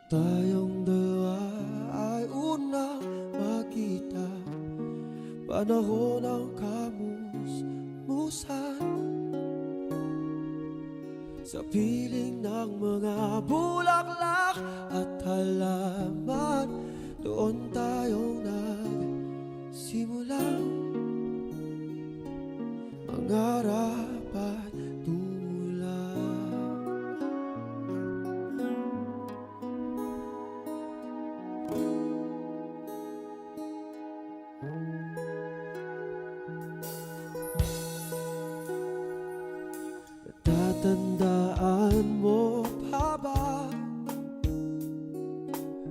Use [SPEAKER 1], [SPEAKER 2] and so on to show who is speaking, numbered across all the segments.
[SPEAKER 1] Tayong dalawa ay unang makita, panahon ng kamusmusan, sa piling ng mga bulaklak at halaman. Doon tayong nagsimulang mangarap at tumulong. Natatandaan mo pa ba?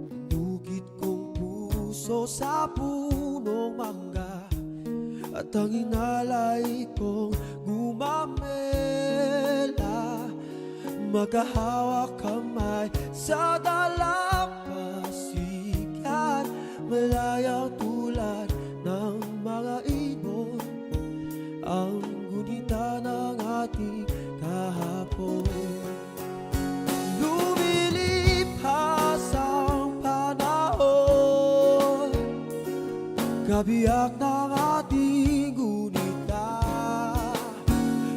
[SPEAKER 1] Inugit kong puso sa punong mangga, at ang inalay kong gumamela, magkahawak kamay sa dalampasigan, malayang tulad ng mga ibon, ang gunita ng ating kahapon. Lumilipas ang panahon, kabiyak ng ating gunita,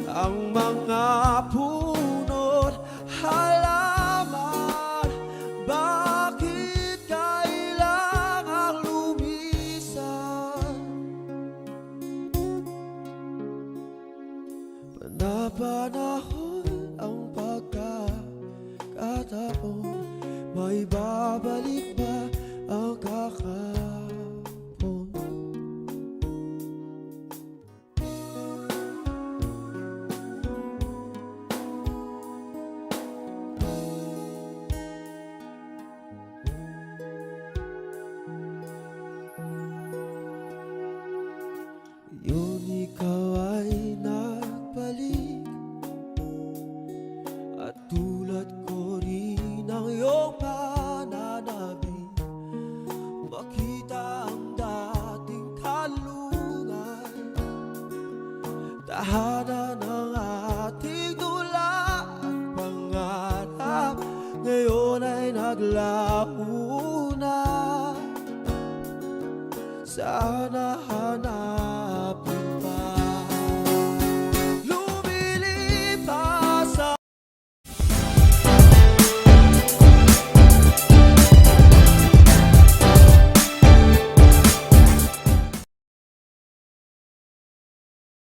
[SPEAKER 1] ang mga puno't halaman. Bakit kailangang lumisan? Panapanahon ang pagkakataon, may babalik ba ang kakapon? Yun ikaw ay nagbalik, at tulad ko rin ang iyong pananabik, makita ang dating kalungan, tahanan ng ating dula at pangarap, ngayon ay naglaho na. Sana hanap